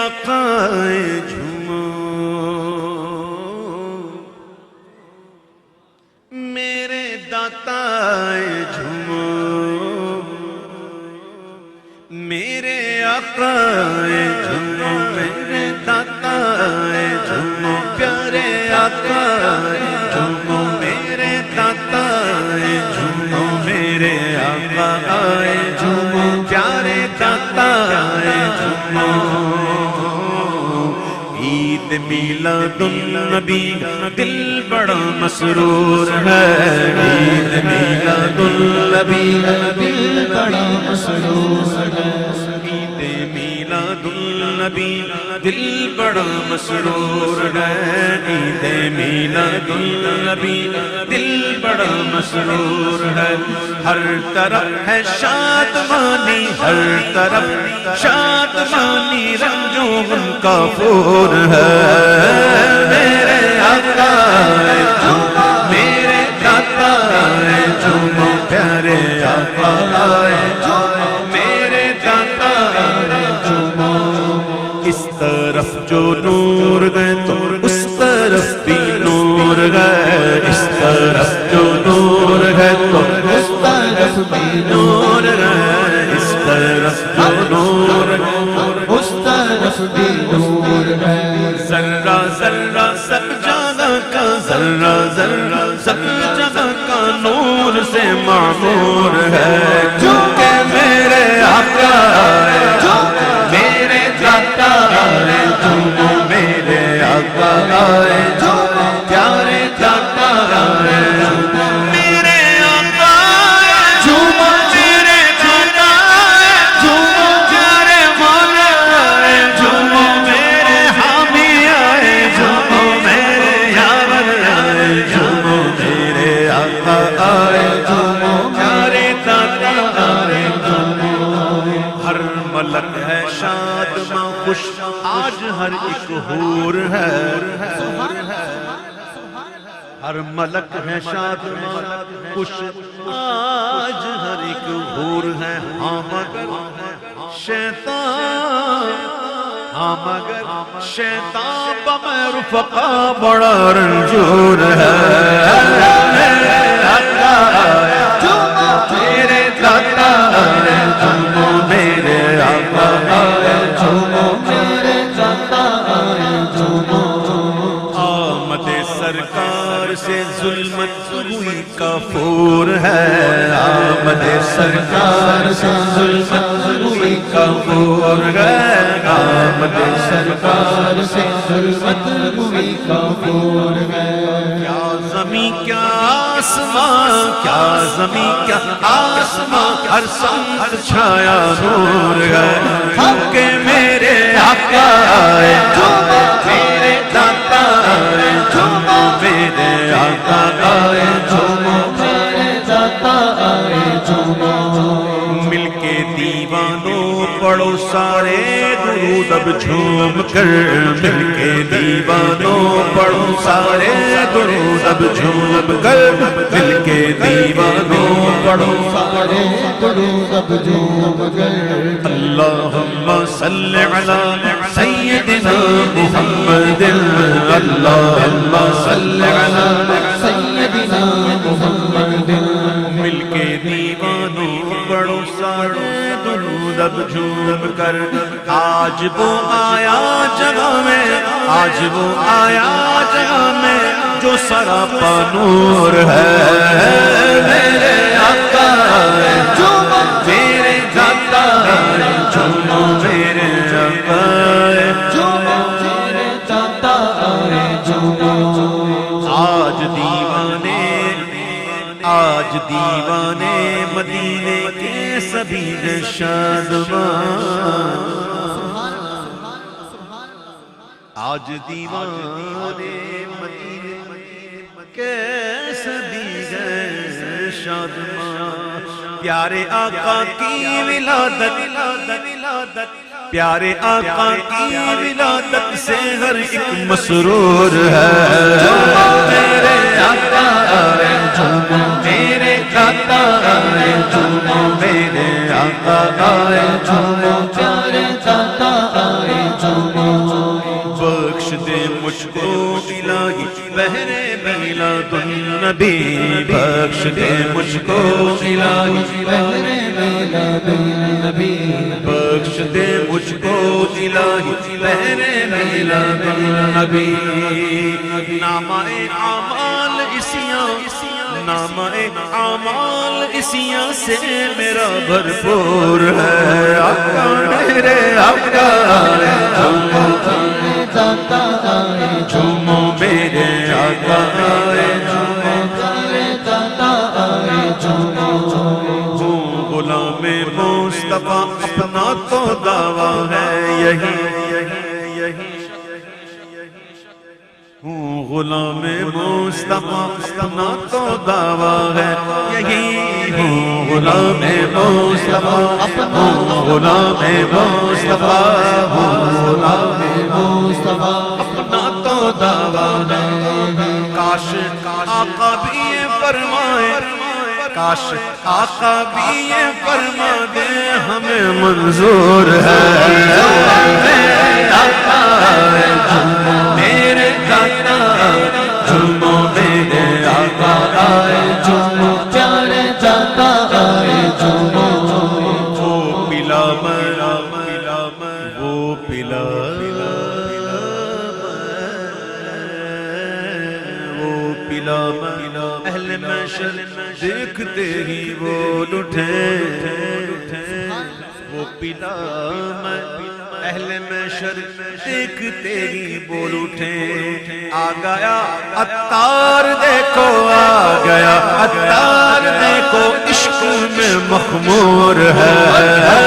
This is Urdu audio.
آقا جھومو میرے داتا جھومو میرے آقا جھومو میرے داتا جھومو پیارے آقا جھومو میرے داتا جھومو میرے آقا جھومو پیارے داتا جھومو عید میلاد النبی دل بڑا مسرور ہے عید میلاد النبی دل بڑا مسرور ہے عید میلاد النبی دل بڑا مسرور ہے عید میلاد النبی دل بڑا مسرور ہے ہر طرف ہے شادمانی ہر طرف شادمانی رنجوں ان کا پھور ہے میرے آقا جھومو میرے داتا جھومو پیارے آقا جھومو میرے داتا جھومو اس طرف جو نور گئے تو اس طرف بھی نور گئے اس طرف جو نور ہے تو اس طرف بھی نور گئے اس طرف جو نور ہے اس طرف بھی نور ہے ذرہ ذرہ سب جگہ کا ذرہ ذرہ سب جگہ کا نور سے معمور ہے کیونکہ میرے آقا میرے داتا جھومو میرے آقا جھومو پیارے داتا میرے آقا جھومو میرے داتا جھومو پیارے مولا جھومو میرے حامی آئے جھومو میرے یاور آئے جھومو میرے آقا آئے جھومو پیارے داتا جھومو ہر ملک ہے شادماں خوش آج ہر ایک حور ہے ہر ملک ہے شادماں خوش آج ہر ایک حور ہے ہاں مگر شیطان ہاں مگر شیطان بمیں رفقا بڑا رنجور ہے میرے آقا جھومو میرے داتا جھومو میرے آقا جھومو میرے داتا جھومو آمد سرکار سے ظلمت ہوئی کافور ہے آمد سرکار سے ظلمت ہوئی کافور ہے آمد سرکار سے ظلمت ہوئی کافور ہے کیا زمین کیا آسمان کیا زمین کیا آسمان ہر سمت چھایا نور ہے کیونکہ میرے آقا جھومو میرے داتا جھومو میرے آقا جھومو میرے داتا جھومو مل کے دیوانوں پڑھو سارے درود اب جھوم کر مل کے دیوانوں پڑھو سارے درود اب جھوم کر مل کے دیوانوں پڑھو سارے درود اب جھوم کر اللہم صلی علی سیدنا محمد اللہم صلی علی سیدنا محمد مل کے دیوانوں پڑھو سارے درود اب جھوم کر آج وہ آیا جگہ میں آج وہ آیا جگہ میں جو سراپا نور ہے میرے آقا جھومو میرے داتا جھومو میرے آقا جھومو میرے داتا جھومو آج دیوانے مدینے کے سبھی شادمان آج دیوانے مدینے کے سبھی شادمان پیارے آقا کی ولادت پیارے آقا کی ولادت سے ہر ایک مسرور ہے میرے آقا جھومو میرے داتا جھومو میرے آقا جھومو پیارے داتا جھومو میلاد النبی بخش دے مجھ کو الہی بہر میلاد النبی بخش دے مجھ کو الہی بہر میلاد النبی نامہ اعمال اسیاں نامہ اعمال اسیاں سے میرا بھرپور ہے آقا میرے آقا جاتا آئے جھومو میرے آقا جاتا آئے غلام مصطفیٰ اپنا تو دعویٰ ہے یہی ہوں غلام مصطفیٰ اپنا تو دعویٰ ہے یہی ہوں غلام مصطفیٰ ہوں غلام مصطفیٰ ہوں غلام مصطفیٰ اپنا تو دعویٰ ہے کاش آقا بھی یہ فرمائے کاش آقا بھی یہ فرما دے ہمیں منظور ہے میرے آقا میرے داتا جھومو میرے آقا آئے جھومو پیارے جاتا آئے وہ پلا وہ پلا وہ پلا اہل محشر دیکھتے ہی وہ لٹھے وہ پلا اہل محشر دیکھتے ہی بول اٹھے آ گیا عطار دیکھو آ گیا عطار دیکھو عشق میں مخمور ہے